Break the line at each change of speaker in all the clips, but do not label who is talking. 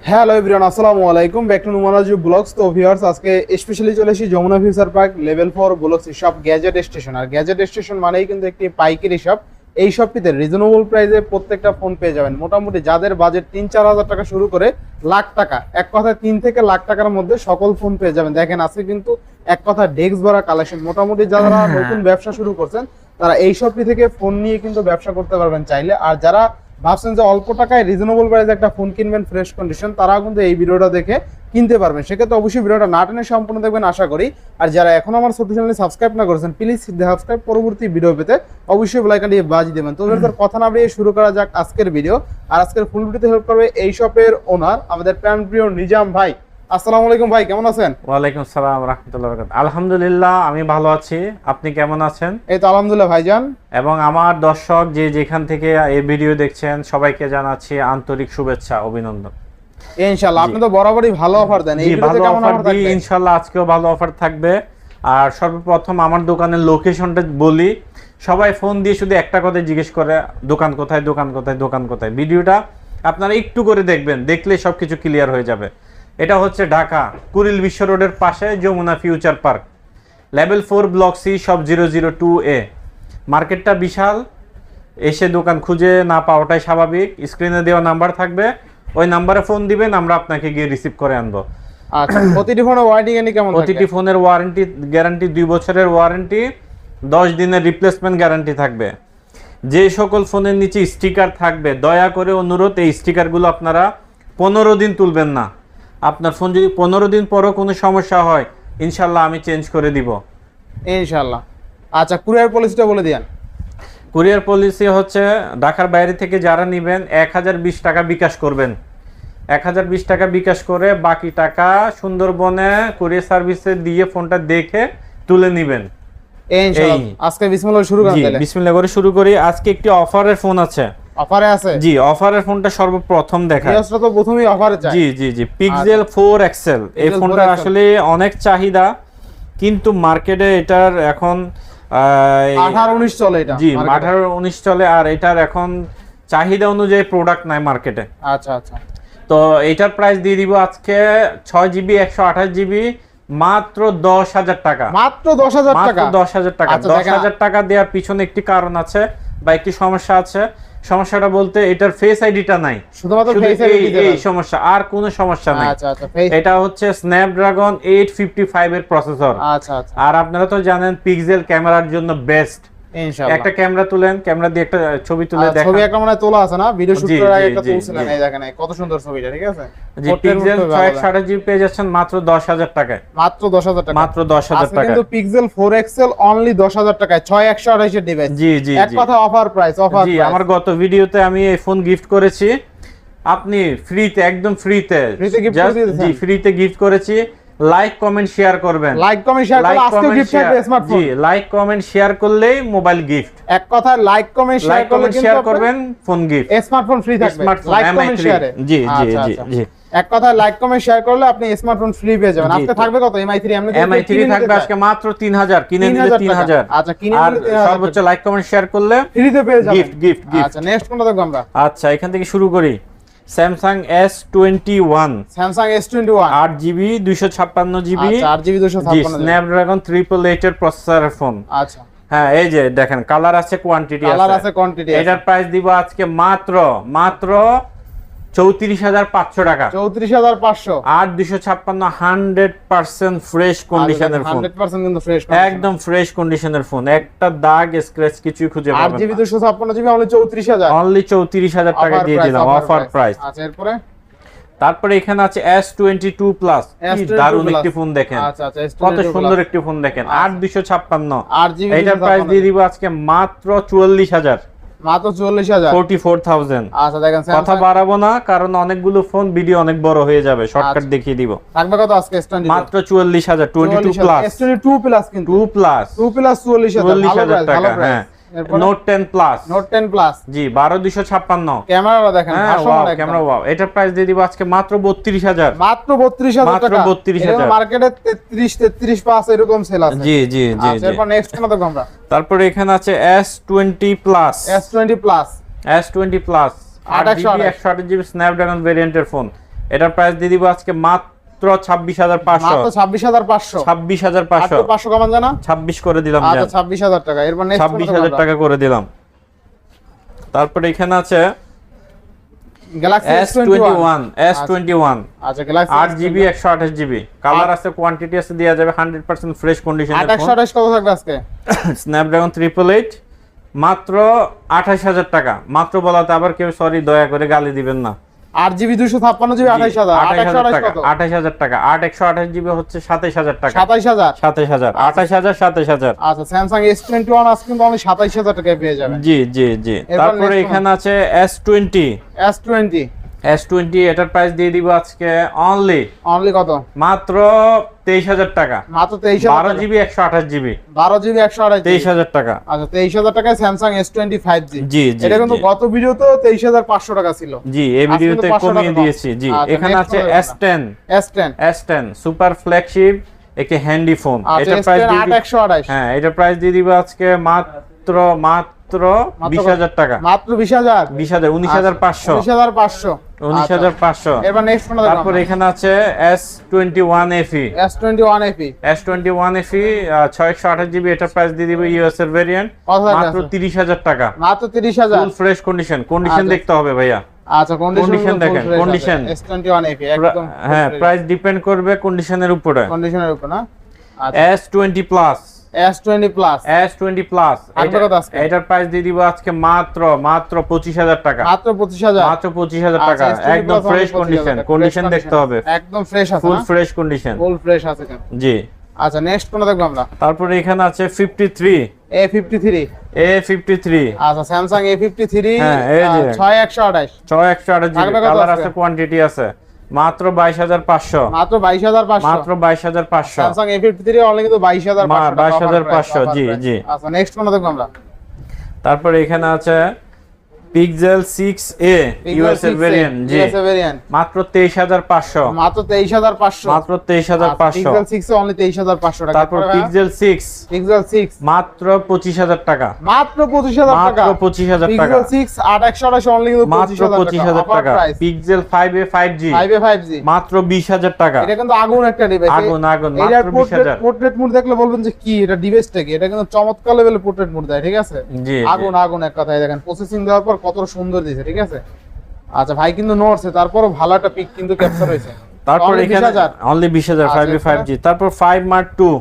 Hello everyone, আসসালামু আলাইকুম, back to নুমানাজু ব্লগস। তো ভিউয়ার্স, আজকে স্পেশালি চলে এসেছি Jamuna future park level 4 blogs shop Gadget Station. আর গ্যাজেট স্টেশন মানেই কিন্তু একটি পাইকারি শপ। এই শপটিতে রিজনেবল প্রাইসে প্রত্যেকটা ফোন পেয়ে যাবেন। মোটামুটি যাদের বাজেট 3-4 হাজার টাকা শুরু করে লাখ টাকা, এক কথায় 3 থেকে লাখ টাকার মধ্যে সকল ফোন পেয়ে যাবেন। দেখেন আজকে কিন্তু এক কথা ডেস্ক ভরা কালেকশন। মোটামুটি যারা নতুন ব্যবসা শুরু করছেন তারা এই শপটি থেকে ফোন নিয়ে কিন্তু ব্যবসা করতে পারবেন চাইলে। আর যারা ভাবছেন যে অল্প টাকায় রিজনেবল প্রাইসে একটা ফোন কিনবেন ফ্রেশ কন্ডিশন, তারাও কিন্তু এই ভিডিওটা দেখে কিনতে পারবেন। সেক্ষেত্রে অবশ্যই ভিডিওটা না টেনে সম্পূর্ণ দেখবেন আশা করি। আর যারা এখন আমার ছোট চ্যানেলে সাবস্ক্রাইব না করেছেন, প্লিজ সাবস্ক্রাইব, পরবর্তী ভিডিও পেতে অবশ্যই বেল আইকনটি বাজিয়ে দেবেন। তো কথা না বাড়িয়ে শুরু করা যাক আজকের ভিডিও। আর আজকের ফুল ভিডিওতে হেল্প করবে এই শপের ওনার আমাদের প্রাণপ্রিয় নিজাম ভাই। আসসালামু আলাইকুম ভাই, কেমন আছেন?
ওয়ালাইকুম আসসালাম রাহমাতুল্লাহি ওয়া বারাকাতুহু। আলহামদুলিল্লাহ, আমি ভালো আছি। আপনি কেমন আছেন?
এই তো আলহামদুলিল্লাহ ভাইজান।
এবং আমার দর্শক যেখান থেকে এই ভিডিও দেখছেন সবাইকে জানাচ্ছি আন্তরিক শুভেচ্ছা, অভিনন্দন।
ইনশাআল্লাহ আপনি তো বরাবরই ভালো অফার দেন। এই ভিডিওতে কেমন অফার থাকবে?
ইনশাআল্লাহ আজকেও ভালো অফার থাকবে। আর সর্বপ্রথম আমার দোকানের লোকেশনটা বলি। সবাই ফোন দিয়ে শুধু একটা কথা জিজ্ঞেস করে, দোকান কোথায়, দোকান কোথায়, দোকান কোথায়। ভিডিওটা আপনারা একটু করে দেখবেন, দেখলে সবকিছু ক্লিয়ার হয়ে যাবে। এটা হচ্ছে ঢাকা কুড়িল বিশ্ব রোডের পাশে Jamuna future park, level 4 block C, shop 002A। মার্কেটটা বিশাল, এসে দোকান খুঁজে না পাওয়াটাই স্বাভাবিক। স্ক্রিনে দেওয়া নাম্বার থাকবে, ওই নাম্বারে ফোন দিবেন, আমরা আপনাকে গিয়ে রিসিভ করে আনবো।
আচ্ছা, প্রতিটি ফোনের ওয়ারেন্টি কেমন?
প্রতিটি ফোনের ওয়ারেন্টি গ্যারান্টি 2 বছরের ওয়ারেন্টি, 10 দিনের রিপ্লেসমেন্ট গ্যারান্টি থাকবে। যে সকল ফোনের নিচে স্টিকার থাকবে, দয়া করে অনুরোধ, এই স্টিকারগুলো আপনারা 15 দিন তুলবেন না। আপনার ফোন যদি 15 দিন পরও কোনো সমস্যা হয়, ইনশাল্লাহ আমি চেঞ্জ করে দিব
ইনশাল্লাহ। আচ্ছা, কুরিয়ার পলিসিটা বলে দিন।
কুরিয়ার পলিসি হচ্ছে ঢাকার বাইরে থেকে যারা নেবেন 1020 টাকা বিকাশ করবেন। 1020 টাকা বিকাশ করে বাকি টাকা সুন্দরবনে কুরিয়ার সার্ভিসে দিয়ে ফোনটা দেখে তুলে নেবেন।
ইনশাআল্লাহ। আজকে বিসমিল্লাহ শুরু করেন তাহলে।
বিসমিল্লাহ করে শুরু করি। আজকে একটি অফারের ফোন আছে।
অফারে আছে? জি,
অফারের ফোনটা সর্বপ্রথম দেখাই।
এটা তো প্রথমেই অফারে চাই।
জি পিক্সেল 4 XL। এই ফোনটা আসলে অনেক চাহিদা, কিন্তু মার্কেটে এটার এখন
18-19 চলে। এটা
জি 18-19 চলে। আর এটার এখন চাহিদা অনুযায়ী প্রোডাক্ট নাই মার্কেটে।
আচ্ছা।
তো এটার প্রাইস দিয়ে দিব আজকে 6GB 128GB মাত্র 10,000 টাকা।
মাত্র 10,000 টাকা?
10,000 টাকা। 10,000 টাকা দেওয়ার পিছনে একটি কারণ আছে বা একটি সমস্যা আছে। সমস্যাটা বলতে এটার ফেস আইডিটা নাই,
শুধুমাত্র ফেস আইডি
এই সমস্যা, আর কোনো সমস্যা নাই।
আচ্ছা।
এটা হচ্ছে স্ন্যাপড্রাগন 855 এর প্রসেসর।
আচ্ছা।
আর আপনারা তো জানেন পিক্সেল ক্যামেরার জন্য বেস্ট।
ইনশাআল্লাহ
একটা ক্যামেরা তুলেন, ক্যামেরা দিয়ে একটা ছবি তুলে দেখেন।
ছবি একটা মানে তোলা আছে না, ভিডিও শুট করার আগে একটা তুলছিলেন। এই দেখেন কত সুন্দর ছবিটা, ঠিক আছে?
জি, পিক্সেল 628GB পেয়ে যাচ্ছেন মাত্র 10,000 টাকায়।
মাত্র 10,000 টাকা।
মাত্র 10,000 টাকা।
কিন্তু পিক্সেল 4 XL অনলি 10,000 টাকায় 6128 এর ডিভাইস।
জি
এক কথা অফার প্রাইস।
জি, আমার গত ভিডিওতে আমি এই ফোন গিফট করেছি। আপনি ফ্রিতে, একদম ফ্রিতে
গিফট করে দিয়েছেন।
জি, ফ্রিতে গিফট করেছি। লাইক কমেন্ট শেয়ার করবেন।
লাইক কমেন্ট শেয়ার করলে আজকে গিফট থাকবে স্মার্টফোন।
জি, লাইক কমেন্ট শেয়ার করলেই মোবাইল গিফট।
এক কথা লাইক কমেন্ট শেয়ার করলে কিন্তু
শেয়ার করবেন, ফোন গিফট,
স্মার্টফোন ফ্রি থাকবে। লাইক কমেন্ট শেয়ারে।
জি।
এক কথা লাইক কমেন্ট শেয়ার করলে আপনি স্মার্টফোন ফ্রি পেয়ে যাবেন। আজকে থাকবে কত? MI3
MI3 থাকবে আজকে মাত্র 3,000, কিনে নিলে 3,000।
আচ্ছা, কিনে নিলে 3,000।
সর্বোচ্চ লাইক কমেন্ট শেয়ার করলে
ফ্রিতে পেয়ে যাবেন
গিফট।
আচ্ছা, নেক্সট কোনটা দেখব আমরা?
আচ্ছা, এখান থেকে শুরু করি। Samsung S21।
Samsung S21
8GB 256GB।
আচ্ছা, 8GB 256GB।
Snapdragon 888 এর প্রসেসরের ফোন।
আচ্ছা।
হ্যাঁ, এই যে দেখেন কালার আছে, কোয়ান্টিটি আছে।
কালার আছে, কোয়ান্টিটি আছে।
এটার প্রাইস দিব আজকে মাত্র 34,500 টাকা।
34,500।
8 256 100% ফ্রেশ কন্ডিশনের ফোন।
100% কিন্তু ফ্রেশ,
একদম ফ্রেশ কন্ডিশনের ফোন, একটা দাগ স্ক্র্যাচ কিছুই খুঁজে পাবেন না।
8GB 256GB only 34,000।
অনলি 34,000 টাকা দিয়ে দিলাম, অফার প্রাইস।
আচ্ছা,
তারপরে এখানে আছে S22 প্লাস। কি দারুণ একটি ফোন দেখেন।
আচ্ছা,
কত সুন্দর একটি ফোন দেখেন। 8 256।
8GB।
এটার প্রাইস দিয়ে দিব আজকে মাত্র 44,000।
মাত্র 44,000।
44,000।
আচ্ছা, দেখেন
কথা বাড়াবো না, কারণ অনেকগুলো ফোন ভিডিও অনেক বড় হয়ে যাবে, শর্টকাট দেখিয়ে দিব।
থাকবে কত আজকে? S22
মাত্র 44,000। 22 প্লাস।
S22 প্লাস কিন্তু
2 প্লাস
44,000
টাকা। হ্যাঁ, নোট 10 প্লাস।
নোট 10 প্লাস
জি 12256
ক্যামেরা দেখেন
ভাসমান ক্যামেরা। ওয়াও, এটার প্রাইস দিয়ে দিব আজকে মাত্র 32000।
মাত্র 32000 টাকা।
32000
মার্কেটে 33 পাস এরকম সেল আছে।
জি জি জি।
আচ্ছা, এরপর নেক্সট কোন দেখব আমরা?
তারপরে এখানে আছে S20 plus.
S20 plus
8GB 128GB Snapdragon ভেরিয়েন্টের ফোন। এটার প্রাইস দিয়ে দিব আজকে মাত্র 26,500।
মাত্র 26,500।
26,500
500 কমান জানা
26 করে দিলাম।
আচ্ছা 26,000 টাকা। এরপর নেক্সট
26,000 টাকা করে দিলাম। তারপরে এখানে আছে
গ্যালাক্সি
S21। S21
আচ্ছা গ্যালাক্সি
8GB 128GB কালার আছে, কোয়ান্টিটি আছে, দেয়া যাবে 100% ফ্রেশ কন্ডিশনের ফোন।
828 কত থাকবে আজকে?
স্ন্যাপড্রাগন 888 মাত্র 28,000 টাকা। মাত্র বলাতে আবার কেউ সরি দয়া করে গালি দিবেন না।
8GB 256GB 28,000।
28,000
828
টাকা।
কত?
28,000 টাকা। 8 128GB হচ্ছে 27,000 টাকা।
27,000।
27,000 28,000 27,000।
আচ্ছা স্যামসাং S21 আজকে কিন্তু অনলি 27,000 টাকায় পেয়ে যাবেন।
জি জি জি।
এরপর
তারপরে
next
এখানে আছে S20। S20 এটার প্রাইস দিয়ে দিব আজকে
অনলি কত?
মাত্র 23,000 টাকা।
মাত্র 23,000 টাকা।
12GB 128GB
12GB 128GB
23,000 টাকা।
আচ্ছা 23,000 টাকায় স্যামসাং S20 5G।
জি জি।
এটা কিন্তু গত ভিডিওতে 23,500 টাকা ছিল।
জি এই ভিডিওতে কমিয়ে দিয়েছি। জি এখানে আছে S10 সুপার ফ্ল্যাগশিপ একটি হ্যান্ডি ফোন। এটা প্রাইস দিয়ে
8128।
হ্যাঁ এটা প্রাইস দিয়ে দিব আজকে মাত্র 20,000 টাকা।
মাত্র 20,000
19,500
19,500। এবার নেক্সট কোনটা দেখব?
তারপর এখানে আছে S21 FE
S21 FE
628GB এটা প্রাইস দিয়ে দিব ইউএস এর ভেরিয়েন্ট মাত্র 30,000 টাকা।
মাত্র 30,000
ফুল ফ্রেশ কন্ডিশন দেখতে হবে ভাইয়া।
আচ্ছা কন্ডিশন
দেখেন কন্ডিশন
S21 FE একদম
হ্যাঁ প্রাইস ডিপেন্ড করবে কন্ডিশনের উপরে।
কন্ডিশনের উপর না।
S20 প্লাস এটার প্রাইস দিয়ে দিব আজকে মাত্র 25,000 টাকা।
মাত্র 25,000
টাকা। একদম ফ্রেশ কন্ডিশন দেখতে হবে।
একদম ফ্রেশ আছে,
full fresh condition.
Full fresh আছে কেন?
জি।
আচ্ছা নেক্সট কোনটা দেখব আমরা?
তারপরে এখানে আছে 53 A53
আচ্ছা স্যামসাং A53
হ্যাঁ এই যে
6128
কালার আছে, কোয়ান্টিটি আছে, মাত্র 22,500
মাত্র 22,500 স্যামসাং A53 অনলি কিন্তু 22,500
জি জি।
আচ্ছা নেক্সট কোনটা দেখব আমরা?
তারপরে এখানে আছে পিক্সেল 6a ইউএস এর ভেরিয়েন্ট। জি মাত্র 23,500
মাত্র 23,500 পিক্সেল 6 এ অনলি 23,500 টাকা।
তারপর পিক্সেল 6 মাত্র 25,000 টাকা।
মাত্র 25,000 টাকা।
মাত্র 25,000 টাকা।
পিক্সেল 6 8128 অনলি কিন্তু
মাত্র 25,000 টাকা। পিক্সেল 5a 5G মাত্র 20,000 টাকা।
এটা কিন্তু আগুন একটা ডিভাইস।
আগুন মাত্র 20,000।
পোর্ট্রেট মোড দেখলে বলবেন যে কি এটা ডিভাইসটা কি? এটা কিন্তু চমৎকার লেভেলের পোর্ট্রেট মোড দেয়, ঠিক আছে?
জি
আগুন এক কথায় দেখেন প্রসেসিং দেওয়ার পর কত সুন্দর দিয়েছে, ঠিক আছে? আচ্ছা ভাই কিন্তু নড়ছে, তারপরও ভালো একটা পিক কিন্তু ক্যাপচার হয়েছে।
তারপর এখানে অনলি 20,000 5a 5G। তারপর 5 Mark II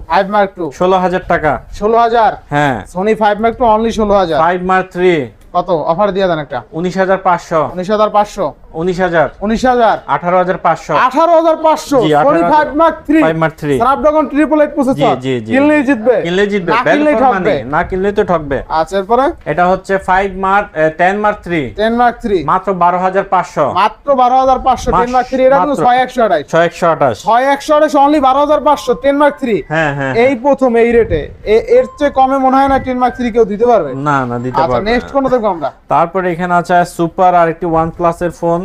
16,000 টাকা।
16,000
হ্যাঁ
Sony 5 Mark II only 16,000।
5 Mark III
কত অফার দিয়ে দেন একটা?
19,500
19,500
19,000 18,500
18,500
জি,
Sony 5 Mark III Snapdragon 888 processor. কিনলেই জিতবে,
না কিনলে ঠকবে। না কিনলে তো ঠকবে।
আচ্ছা এরপরে
এটা হচ্ছে 10 Mark III মাত্র 12,500
মাত্র 12,500 10 Mark III এটা কিন্তু 6128 অনলি 12,500 10 Mark III।
হ্যাঁ হ্যাঁ
এই প্রথম এই রেটে এর চেয়ে কমে মনে হয় না 10 Mark III কেউ দিতে পারবে।
না দিতে পারবে।
আচ্ছা নেক্সট কোন দেখব আমরা?
তারপরে এখানে আছে সুপার আরেকটি OnePlus এর ফোন,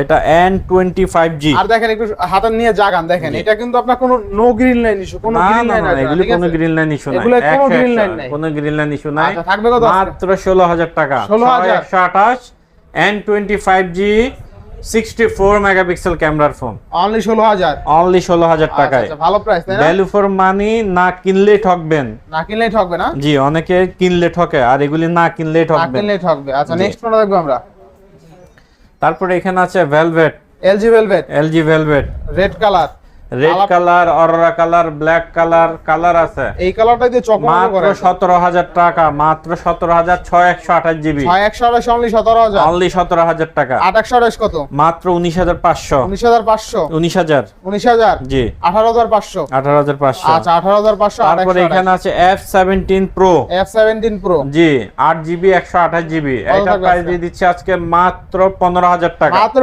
এটা N25G।
আর দেখেন একটু হাতে নিয়ে জাগান, দেখেন এটা কিন্তু আপনার কোনো নো গ্রিন লাইন ইস্যু, কোনো গ্রিন লাইন নাই,
এগুলো কোনো গ্রিন লাইন ইস্যু নাই,
এগুলো কোনো গ্রিন লাইন নাই,
কোনো গ্রিন লাইন ইস্যু নাই।
আচ্ছা থাকবে কত?
মাত্র 16,000 টাকা। 128 N25G 64 মেগাপিক্সেল ক্যামেরার ফোন
অনলি 16,000
টাকায়।
আচ্ছা ভালো প্রাইস তাই না?
Value for money. না কিনলে ঠকবেন।
না কিনলেই ঠকবে না?
জি অনেকে কিনলে ঠকে, আর এগুলি না কিনলে ঠকবেন।
আচ্ছা নেক্সট কোনটা দেখব আমরা?
তারপরে এখানে আছে velvet
LG velvet
red colour aurora colour black colour আছে।
এই কালারটা দিয়ে চকমক করে।
মাত্র 17,000 টাকা। মাত্র 17,000 6128GB
6128 অনলি 17,000
টাকা।
828 কত?
মাত্র 19,500
19,000
জি
18,500 আচ্ছা 18,500।
তারপরে এখানে আছে F17 Pro জি 8GB 128GB এটা প্রাইস দিয়ে দিচ্ছে আজকে মাত্র 15,000 টাকা।
মাত্র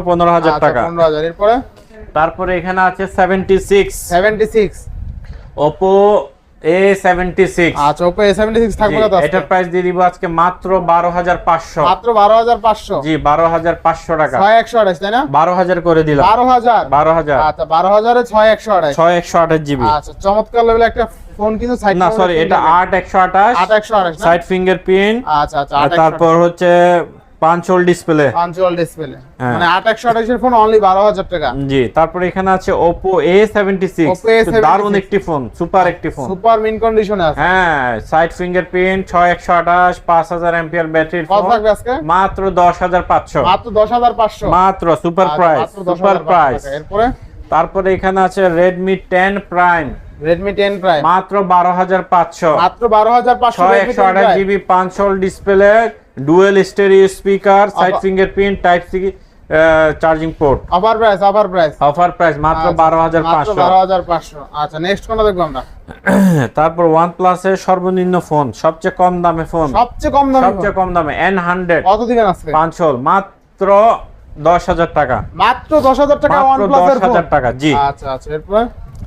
15,000
টাকা।
15,000 এরপরে
তারপরে এখানে আছে 76 Oppo A76
আচ্ছা Oppo A76 থাকবে কত?
এটা প্রাইস দিয়ে দিব আজকে মাত্র 12,500
মাত্র 12,500
জি 12,500 টাকা।
6128 তাই না?
12,000 করে দিলাম।
12,000 আচ্ছা 12,000 এ
6128GB
আচ্ছা চমৎকার লেভেলে একটা ফোন কিন্তু সাইড
না সরি এটা 8128
8128
সাইড ফিঙ্গারপ্রিন্ট
আচ্ছা
আর তারপর হচ্ছে পাঁচল ডিসপ্লে।
পাঞ্চুয়াল ডিসপ্লে,
হ্যাঁ।
মানে 8128 এর ফোন অনলি 12000 টাকা।
জি, তারপরে এখানে আছে Oppo A76,
Oppo A76
দারুণ একটি ফোন, সুপার একটি ফোন।
সুপার মিন কন্ডিশনে আছে।
হ্যাঁ, সাইড ফিঙ্গারপ্রিন্ট, 6128, 5000 এম্পিয়ার ব্যাটারি,
কত থাকবে আজকে?
মাত্র 10500।
মাত্র 10500,
মাত্র সুপার
আচ্ছা,
প্রাইস,
মাত্র
সুপার
10,500
প্রাইস।
টাকা। এরপরে
তারপরে এখানে আছে Redmi 10 Prime,
Redmi 10 Prime,
মাত্র 12500।
মাত্র 12500 Redmi 10
128
Prime।
জিবি পাঁচল display, dual stereo speaker, side fingerprint, type C charging port.
Offer price, offer price,
offer price মাত্র
মাত্র
12500।
12500। আচ্ছা, নেক্সট কোনটা দেখবো আমরা?
তারপর OnePlus এর সর্বনিম্ন ফোন, সবচেয়ে কম দামে ফোন,
সবচেয়ে কম দামি
সবচেয়ে কম দামে N100
কত দিবেন আজকে?
পাঁচল, মাত্র 10000 টাকা।
মাত্র 10000 টাকা
মাত্র
OnePlus এর ফোন।
10000 টাকা, জি।
আচ্ছা আচ্ছা, এরপর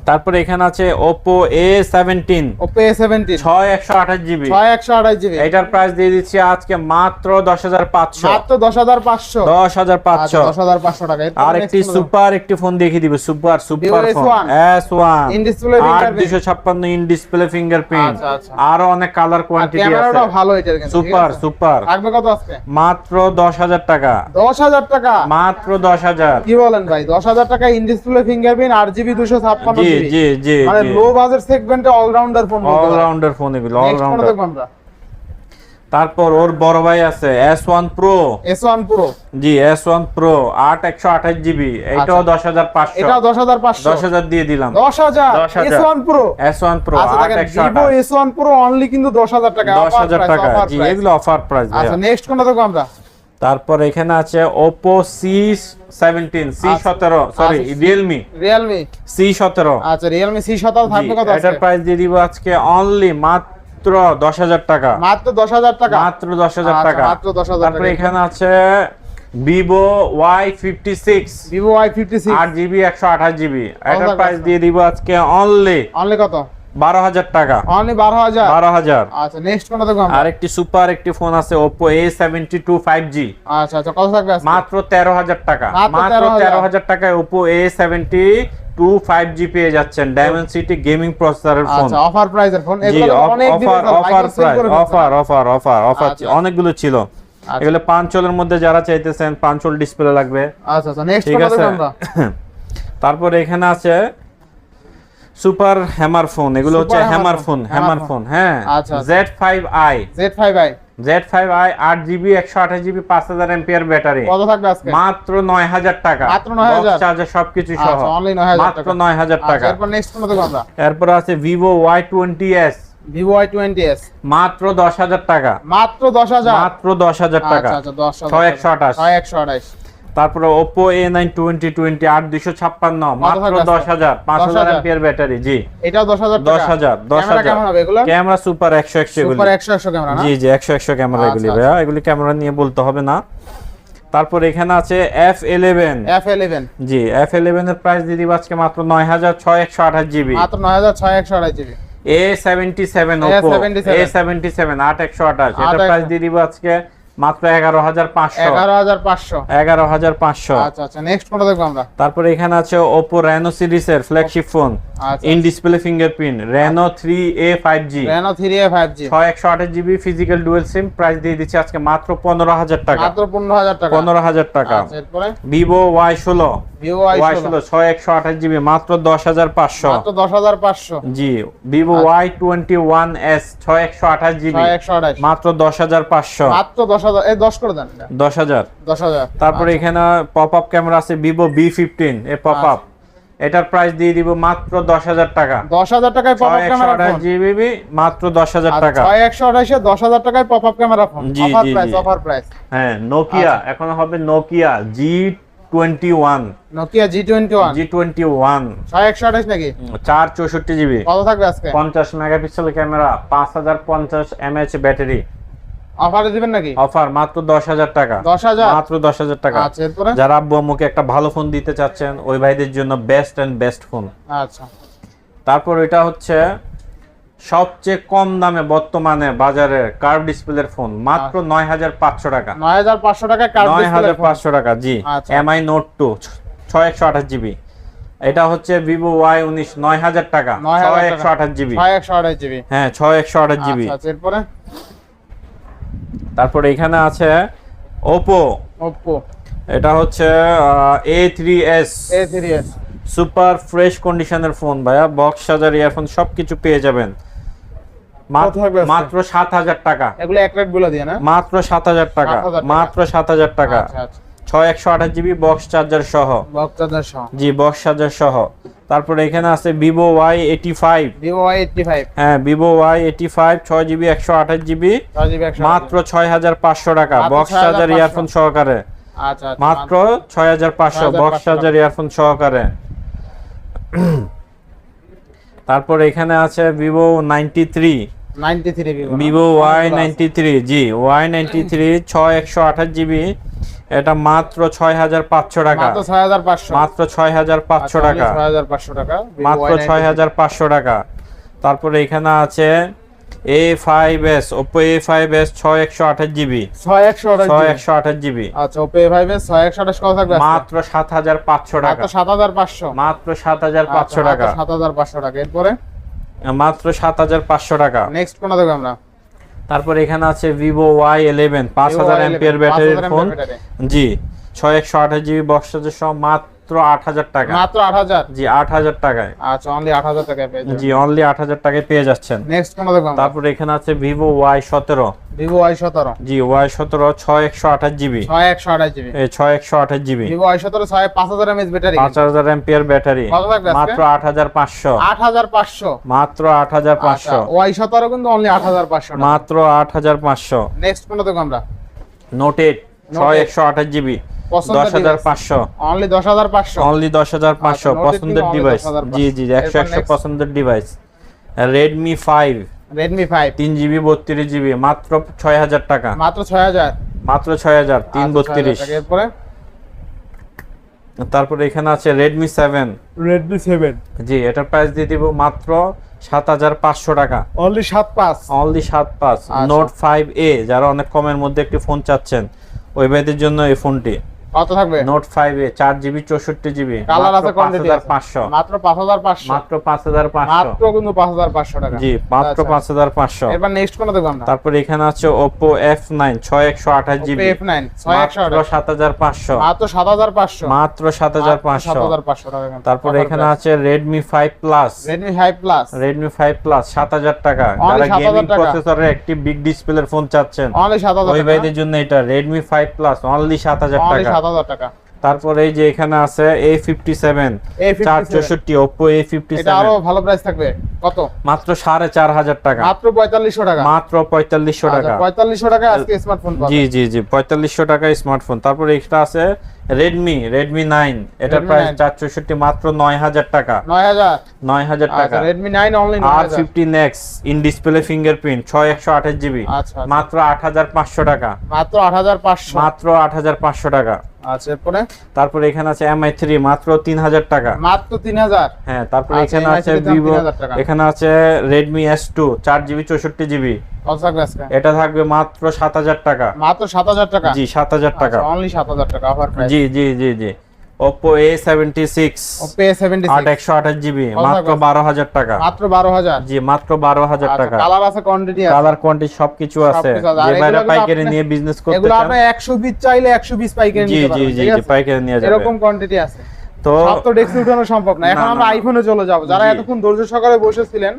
তারপরে এখানে আছে Oppo A17,
Oppo A17
6128 GB.
6128 GB,
এটার প্রাইস দিয়ে দিচ্ছি আজকে মাত্র 10500।
মাত্র 10500।
10500।
10500 টাকা। এরপর
আর একটি
next কোনটা?
সুপার একটি ফোন দেখিয়ে দিব, super super
Vivo
phone S1,
In display fingerprint।
8256 in display fingerprint.
আচ্ছা, আচ্ছা।
আরো অনেক কালার
আর
কোয়ান্টিটি
ক্যামেরাটা
আছে,
ভালো এটার কিন্তু, ঠিক
সুপার
আছে?
সুপার।
থাকবে কত আজকে?
মাত্র 10000 টাকা,
10000 টাকা।
মাত্র 10000।
কি বলেন ভাই, 10000 টাকা in display fingerprint, 8GB 256
G
GB,
জি জি
মানে
জি।
লো বাজেট সেগমেন্টে অলরাউন্ডার ফোন বলতে পারেন।
অলরাউন্ডার ফোন এগুলো,
নেক্সট কোনটা
অলরাউন্ডার।
দেখবো আমরা?
তারপর ওর বড় ভাই আছে S1 Pro,
S1 Pro,
জি S1 Pro 128 জিবি, এটাও 10500।
এটাও 10500।
10000 দিয়ে দিলাম।
10000
10,000
S1 Pro।
S1 Pro
আচ্ছা দেখেন, Vivo
128,
S1 Pro অনলি কিন্তু 10000 টাকা,
10000 টাকা,
অফার
জি
প্রাইস।
এগুলো অফার প্রাইস ভাই।
আচ্ছা, নেক্সট কোনটা দেখবো আমরা?
তারপর এখানে আছে Oppo C17, C17, সরি
আচ্ছা,
Realme
Realme,
C17।
আচ্ছা Realme C17 থাকবে কত
এটার
আজকে?
প্রাইস দিয়ে দিব আজকে অনলি মাত্র 10000 টাকা,
মাত্র 10000 টাকা।
মাত্র 10000
আচ্ছা,
টাকা।
মাত্র 10,000
তারপরে
টাকা।
এখানে আছে Vivo Y56,
Vivo Y56
8GB 128GB, এটার
টাকা
প্রাইস
আছে?
দিয়ে দিব আজকে অনলি
অনলি কত?
12000 টাকা,
অনলি 12000।
12000।
আচ্ছা, নেক্সট কোনটা দেখবো আমরা?
আরেকটি সুপার একটি ফোন আছে Oppo A72 5G,
আচ্ছা আচ্ছা, কত থাকবে আজকে?
মাত্র 13000 টাকা,
মাত্র
মাত্র
13,000
13000 টাকায় Oppo A72 5G পেয়ে যাচ্ছেন, Dimensity গেমিং প্রসেসরের ফোন।
আচ্ছা, অফার প্রাইসের ফোন।
জি,
এগুলো অনেক দিন
offer offer price, offer offer offer offer
আচ্ছা।
অনেকগুলো ছিল। এগুলো পাঁচলের মধ্যে যারা চাইতেছেন, পাঁচল ডিসপ্লে লাগবে,
আচ্ছা আচ্ছা, নেক্সট
ঠিক
কোনটা
আছে।
দেখবো আমরা?
তারপরে এখানে আছে সুপার হ্যামার ফোন, এগুলো হচ্ছে
Super
hammer
hammer
phone,
phone,
hammer
hammer
phone. হ্যাঁ,
আচ্ছা, আচ্ছা।
Z5i,
Z5i
Z5i 8GB 128GB 5000 ampere battery,
কত থাকবে আজকে?
মাত্র 9000 টাকা,
মাত্র 9000
চার্জার সবকিছু সহ,
আচ্ছা, অনলি 9000
মাত্র
টাকা।
9000 টাকা।
আচ্ছা, এরপর নেক্সট কোনটা দেখবো আমরা?
এরপর আছে Vivo Y20s,
Vivo Y20s
মাত্র 10000 টাকা,
মাত্র 10000।
মাত্র 10000 টাকা,
আচ্ছা আচ্ছা, 10000
6128।
6128।
তারপরে Oppo A9 2020 8256, মাত্র
থাকবে আজকে?
10000, 5000
10,000
এম্পিয়ার ব্যাটারি, জি
এটাও 10000 টাকা।
10000,
ক্যামেরা কেমন হবে এগুলো?
ক্যামেরা সুপার 100 এগুলি,
সুপার 100 ক্যামেরা না?
জি জি 100 ক্যামেরা এগুলি
আচ্ছা,
ভাইয়া, এগুলি ক্যামেরা নিয়ে বলতে হবে না। তারপর এখানে আছে F11,
F11
জি F11 এর প্রাইস দিয়ে দিব আজকে মাত্র 9628 জিবি।
মাত্র 9628 জিবি।
A77 Oppo A77 8128, এটার প্রাইস দিয়ে দিব আজকে মাত্র 11500,
11500।
11500।
আচ্ছা আচ্ছা, নেক্সট কোনটা দেখবো আমরা?
তারপরে এখানে আছে Oppo Reno সিরিজের ফ্ল্যাগশিপ ফোন,
আচ্ছা,
in display fingerprint, Reno 3A 5G,
Reno 3A 5G
6128GB physical dual SIM, price দিয়ে দিচ্ছি আজকে মাত্র 15000 টাকা,
মাত্র 15000 টাকা।
15000 টাকা।
আচ্ছা, এরপরে
Vivo Y16,
Vivo Y16
6128GB, মাত্র 10500,
মাত্র 10500।
জি Vivo Y21s 6128GB,
6128
মাত্র 10500,
মাত্র 10000। এই 10 করে দেন।
10000।
10000।
তারপরে এখানে পপ আপ ক্যামেরা আছে Vivo B15 এ পপ আপ, এটার প্রাইস দিয়ে দিব মাত্র 10000 টাকা,
10000 টাকায় pop up camera phone.
6128GB, মাত্র 10000 টাকা।
6128 এ 10000 টাকায় পপ আপ ক্যামেরা ফোন।
জি,
অফার
জি,
প্রাইস,
জি।
Offer price.
হ্যাঁ, নোকিয়া এখন হবে Nokia G21,
Nokia G21
G21
6128 নাকি?
464GB,
কত থাকবে আজকে?
50 মেগাপিক্সেল ক্যামেরা, 5050 mAh ব্যাটারি,
অফারে দিবেন নাকি?
অফার মাত্র 10000 টাকা,
10000
মাত্র 10000 টাকা।
আচ্ছা, এরপরে?
যারা আব্বু আম্মুকে একটা ভালো ফোন দিতে চাচ্ছেন, ওই ভাইদের জন্য বেস্ট এন্ড বেস্ট ফোন।
আচ্ছা,
তারপর এটা হচ্ছে সবচেয়ে কম দামে বর্তমানে বাজারে কার্ভ ডিসপ্লের ফোন, মাত্র 9500 টাকা,
9500 টাকায় কার্ভ ডিসপ্লে ফোন।
9500 টাকা, জি
আচ্ছা।
MI Note 2 6128GB। এটা হচ্ছে Vivo Y19 9000 টাকা, 6128GB,
6128 জিবি।
হ্যাঁ 6128GB।
আচ্ছা আচ্ছা, এরপরে?
তারপরে এখানে আছে ওপো
ওপ্পো
এটা হচ্ছে A3s
A3s
সুপার ফ্রেশ কন্ডিশনের ফোন ভাইয়া, বক্স চার্জার, ইয়ারফোন সবকিছু পেয়ে যাবেন
কত থাকবে আজকে?
মাত্র 7000 টাকা,
এগুলো এক রেট বলে দিয়ে না?
মাত্র 7000 টাকা,
7000 টাকা।
মাত্র 7000 টাকা।
আচ্ছা আচ্ছা
6128 জিবি বক্স চার্জার সহ,
বক্স চার্জার সহ।
জি বক্স চার্জার সহ। তারপরে এখানে আছে ভিভো Y85,
Vivo Y85
হ্যাঁ Vivo Y85 6 GB 128 GB
6GB 128
মাত্র 6500 টাকা,
মাত্র
বক্স চার্জার
6500
ইয়ারফোন সহকারে,
আচ্ছা আচ্ছা
মাত্র 6500 বক্স
6500
চার্জার ইয়ারফোন সহকারে। তারপর এখানে আছে ভিভো 93,
93 Vivo না?
ভিভো Y93, জি Y93 6128 জিবি, এটা মাত্র 6500 টাকা,
মাত্র 6500
মাত্র 6500 টাকা,
6500 টাকা Vivo
মাত্র
Y93
6500 টাকা। তারপরে এখানে আছে A5s, Oppo A5s 6128 GB,
6128
GB
আচ্ছা Oppo A5s 6128 কত থাকবে আজকে?
মাত্র 7500 টাকা,
মাত্র 7500
মাত্র 7500 টাকা,
7500 টাকা। এরপরে
মাত্র 7500 টাকা।
নেক্সট কোনটা দেখব আমরা?
তারপর এখানে আছে ভিভো Y11 5000 এমপিআর ব্যাটারির ফোন, জি 6128 জিবি বক্স চার্জার সহ মাত্র 8000 টাকা,
মাত্র 8000
জি 8000 টাকায়,
আচ্ছা অনলি 8000 টাকায় পেয়ে যাবেন।
জি অনলি 8000 টাকায় পেয়ে যাচ্ছেন।
নেক্সট কোনটা দেখব আমরা?
তারপর এখানে আছে ভিভো Y17,
Vivo Y17
জি Y17 6128 জিবি,
6128 জিবি
এই 6128 GB
Vivo Y17 5000 mAh battery
5000 MPR battery,
কত থাকবে আজকে?
মাত্র 8500,
8500
মাত্র 8500,
Y17 কিন্তু অনলি 8500 টাকা।
মাত্র 8500।
নেক্সট কোনটা দেখব আমরা?
নোট 8 6128 জিবি
পছন্দের
10500,
অনলি 10500
অনলি 10500
আচ্ছা, Note 8
পছন্দের
কিন্তু only
ডিভাইস,
10,500
জি জি 100
এরপর
100
next?
পছন্দের device. Redmi 5
Redmi 5
3 GB 32 GB মাত্র 6000 টাকা,
মাত্র 6000
মাত্র 6000
আচ্ছা,
332।
6000 টাকা। এরপরে
তারপরে এখানে আছে রেডমি 7,
Redmi 7
জি এটার প্রাইস দিয়ে দিব মাত্র 7500 টাকা,
অনলি 75
অনলি 75।
আচ্ছা।
নোট 5A যারা অনেক কমের মধ্যে একটি ফোন চাচ্ছেন ওই ভাইদের জন্য এই ফোনটি।
কত থাকবে?
Note 5A 4 GB 64 GB
colour আছে কোয়ান্টিটি
5500,
মাত্র 5500
মাত্র 5500,
মাত্র কিন্তু 5500 টাকা।
জি মাত্র
আচ্ছা।
5500।
এবার নেক্সট কোনটা দেখব আমরা?
তারপর এখানে আছে Oppo F9 6128 GB,
Oppo F9
মাত্র
6128
7500,
মাত্র 7500
মাত্র 7500।
7500 টাকা কিন্তু।
তারপর
Offer
এখানে
price।
আছে Redmi 5 Plus,
Redmi 5 Plus
Redmi 5 Plus 7000 টাকা,
Only
যারা
7000
গেমিং
টাকা।
প্রসেসরের একটি বিগ ডিসপ্লের ফোন চাচ্ছেন
অনলি 7000
ওই
টাকা
ভাইদের জন্য এটা Redmi 5 Plus অনলি 7000
অনলি
টাকা।
7000 টাকা।
তারপর এই যে এখানে আছে A57
A57
464 Oppo
এটা আরো
A57
ভালো প্রাইস থাকবে। কত?
মাত্র 4500 টাকা,
মাত্র 4500 টাকা।
মাত্র 4500 টাকা,
4500 টাকা আজকে স্মার্টফোন পাবেন।
জি জি জি 4500 টাকায় স্মার্টফোন। তারপর এটা আছে Redmi 9, এটার
Redmi
প্রাইস
9
464 মাত্র 9000 টাকা,
9000
9000 টাকা।
আচ্ছা Redmi 9 only 9000
R15X in display fingerprint 6128 GB
আচ্ছা
মাত্র 8500 টাকা,
মাত্র 8500
মাত্র 8500 টাকা।
আচ্ছা এরপরে
তারপর এখানে আছে Mi3 মাত্র 3000 টাকা,
মাত্র 3000
হ্যাঁ। তারপর
আচ্ছা,
এখানে আছে
Mi3 দাম
Vivo,
3000 টাকা।
এখানে আছে Redmi S2 4 জিবি 64 জিবি,
কত থাকবে আজকে?
এটা থাকবে মাত্র 7000 টাকা,
মাত্র 7000 টাকা
জি 7000 টাকা,
অনলি 7000 টাকা অফার প্রাইস।
জি জি জি জি। Oppo A76
Oppo A76
128 GB
কত
মাত্র
থাকবে?
12000 টাকা,
মাত্র 12000
জি মাত্র 12000 টাকা।
কালার আছে কোয়ান্টিটি আছে
কালার কোয়ান্টিটি সবকিছু আছে,
সবকিছু আছে। আর
যে বাইরে
এগুলো
পাইকারি
আপনি-
নিয়ে বিজনেস করতে
এগুলো
চান,
আপনি 100 পিস চাইলে 100 পিস পাইকারি
জি
নিতে
জি
পারবেন
জি
ঠিক
জি
আছে?
পাইকারি নিয়ে যাবে।
এরকম কোয়ান্টিটি আছে।
তো
সব তো ডেস্কে উঠানো সম্ভব না। এখন
না,
আমরা
না।
আইফোনে চলে যাব। যারা
জি।
এতক্ষণ ধৈর্য সহকারে বসেছিলেন,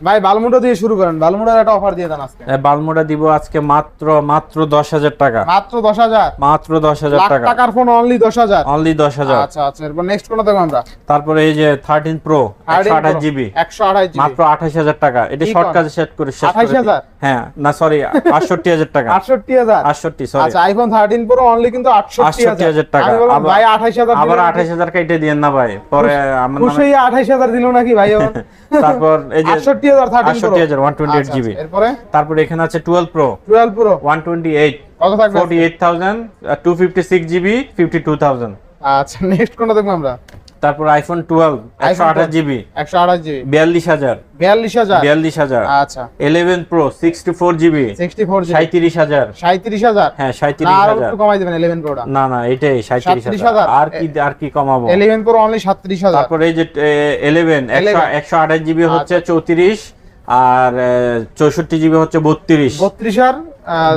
ভাই বালমুটা দিয়ে শুরু করেন। বালমুটার একটা অফার দিয়ে দেন আজকে।
বালমোডা দিব আজকে মাত্র 10000 টাকা,
মাত্র 10000
মাত্র 10000
লাখ
টাকা,
টাকার ফোন অনলি 10000
অনলি 10000।
আচ্ছা আচ্ছা এরপর নেক্সট কোনটা দেখব আমরা?
তারপরে এই যে 13 Pro 128 জিবি
128 জিবি
মাত্র 28000 টাকা, এটা
কি
শর্ট
কর?
কাজে সেট করে শেষ করে
28,000?
দিই। হ্যাঁ না সরি 68000 টাকা,
68000
68 সরি
আচ্ছা আইফোন 13 প্রো অনলি কিন্তু
68000 টাকা।
আমি বললাম
আবার-
ভাই 28000
আবার 28000 কেটে দিয়েন না ভাই, পরে আমার নামে।
খুশি 28000 দিল নাকি ভাই এখন?
তারপর এই যে
68000 13 প্রো
68000 128
আচ্ছা,
জিবি।
আচ্ছা, এরপরে
তারপরে এখানে আছে 12 Pro
12 প্রো
128
কত থাকবে?
48000 256 জিবি 52000।
আচ্ছা নেক্সট কোনটা দেখব আমরা?
তারপর আইফোন 12 128 জিবি
128 জিবি
42000
42000 আচ্ছা
11 Pro 64 জিবি
64 জিবি
37000
37000
হ্যাঁ
না আরো
37000
একটু কমাই দিবেন 11 প্রোটা
না না এটাই 37000
37,000
আর কি কমাবো।
11 প্রো অনলি 37000
তারপর এই যে 11 128 জিবি হচ্ছে 34 আর 64 জিবি হচ্ছে 32
32 আর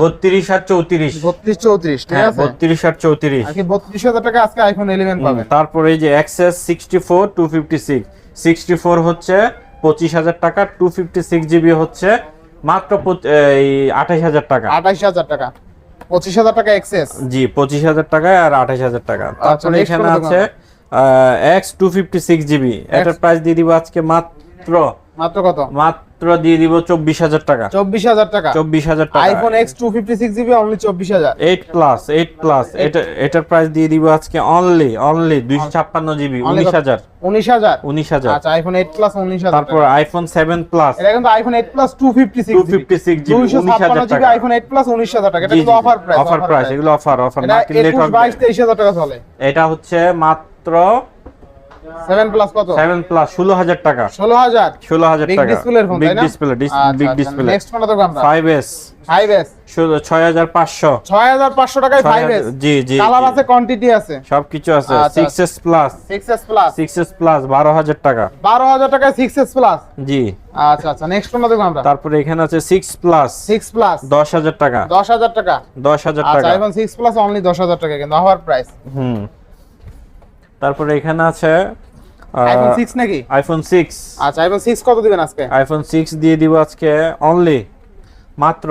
32 আর 34
32 34 ঠিক
হ্যাঁ
আছে
32 আর 34
আর কি 32000 টাকা আজকে আইফোন 11 পাবেন।
তারপরে এই যে এক্সএস 64 256 64 হচ্ছে 25000 টাকা, 256 জিবি হচ্ছে মাত্র 28000 টাকা।
28000 টাকা 25000 টাকা এক্সেস।
জি 25000 টাকায় আর 28000 টাকা। তারপরে
next
এখানে
কোনটা
আছে এক্স 256 জিবি, এটার প্রাইস দিয়ে দিব আজকে মাত্র
কত?
মাত্র দিয়ে দিব 24000 টাকা।
24000 টাকা
24000 টাকা।
IPhone x 256 GB only 24000।
8 plus এটার প্রাইস দিয়ে দিব আজকে অনলি 256 জিবি 19000।
19000 আচ্ছা আইফোন 8 প্লাস 19000।
তারপর আইফোন 7 প্লাস,
এটা কিন্তু iPhone 8 plus 256 GB
256
GB iPhone 8 plus 19000 টাকা। এটা কিন্তু অফার প্রাইস
এগুলো অফার মার্কেট
21 22 23000 টাকা চলে।
এটা হচ্ছে মাত্র
7 প্লাস কত?
7 প্লাস 16000 টাকা।
16000
টাকা
ডিসপ্লের ফোন
বিগ
তাই না?
Display big display.
নেক্সট কোনটা দেখব আমরা?
5s
5s
6500
6500 টাকায় 5s।
জি
কালার আছে, কোয়ান্টিটি আছে,
সবকিছু আছে।
আচ্ছা,
6s প্লাস
6s প্লাস
12000 টাকা।
12000 টাকায় 6s প্লাস।
জি
আচ্ছা নেক্সট কোনটা দেখব আমরা?
তারপরে এখানে আছে 6 প্লাস 10000 টাকা।
10000 টাকা
10000
আচ্ছা
টাকা।
আইফোন 6 প্লাস অনলি 10000 টাকা কিন্তু অফার প্রাইস।
তারপরে এখানে আছে
আইফোন 6 নাকি?
আইফোন 6।
আচ্ছা আইফোন 6 কত দিবেন আজকে?
আইফোন 6 দিয়ে দিব আজকে অনলি মাত্র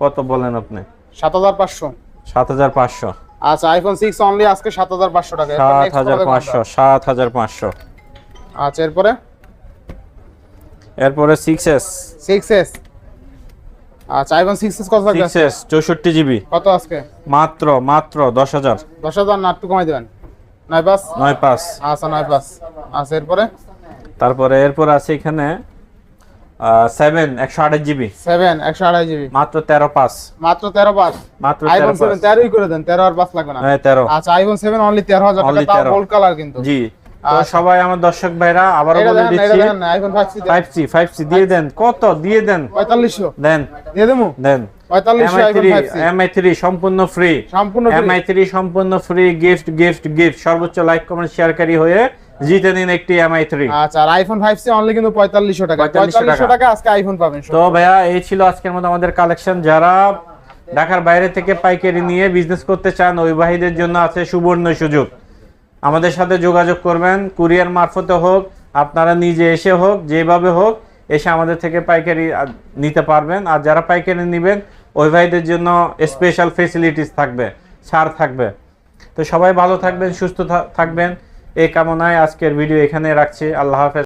কত
বলেন আপনি?
7500।
7500।
আচ্ছা আইফোন 6 অনলি আজকে 7500 টাকা।
7500।
আচ্ছা
এরপরে 6s।
আচ্ছা আইফোন 6s কত থাকবে?
6s 64 জিবি
কত আজকে?
মাত্র 10000।
10000 না একটু কমাই দিবেন? 9 পাস। আচ্ছা 9 পাস। আচ্ছা
এরপর আছে এখানে 7 128 জিবি
7 128 জিবি
মাত্র 13 পাস।
মাত্র 13 পাস। আইফোন 7 13ই করে দেন, 13 আর পাস লাগবে না।
হ্যাঁ 13।
আচ্ছা আইফোন 7 অনলি 13000 টাকা, তাও গোল্ড কালার কিন্তু।
জি তো সবাই আমার দর্শক ভাইরা আবারো বলে দিচ্ছি,
আইফোন
5C দিয়ে দেন। কত দিয়ে দেন?
4500
দেন,
দিয়ে দেবো।
দেন
4500 আইফোন 5C
MI3 সম্পূর্ণ ফ্রি। MI3 সম্পূর্ণ ফ্রি। গিফট সর্বোচ্চ লাইক কমেন্ট শেয়ারকারী হয়ে জিতে নিন একটি MI3।
আচ্ছা আর আইফোন 5C অনলি কিন্তু 4500 টাকা। 4500 টাকা আজকে আইফোন পাবেন।
তো ভাইয়া এই ছিল আজকের মতো আমাদের কালেকশন। যারা ঢাকার বাইরে থেকে পাইকারি নিয়ে বিজনেস করতে চান ওই ভাইদের জন্য আছে সুবর্ণ সুযোগ। আমাদের সাথে যোগাযোগ করবেন, কুরিয়ার মারফতে হোক, আপনারা নিজে এসে হোক, যেভাবে হোক এসে আমাদের থেকে পাইকারি নিতে পারবেন। আর যারা পাইকারি নেবেন ওই ভাইদের জন্য স্পেশাল ফেসিলিটিস থাকবে, ছাড় থাকবে। তো সবাই ভালো থাকবেন, সুস্থ থাকবেন এই কামনায় আজকের ভিডিও এখানে রাখছি। আল্লাহ হাফেজ।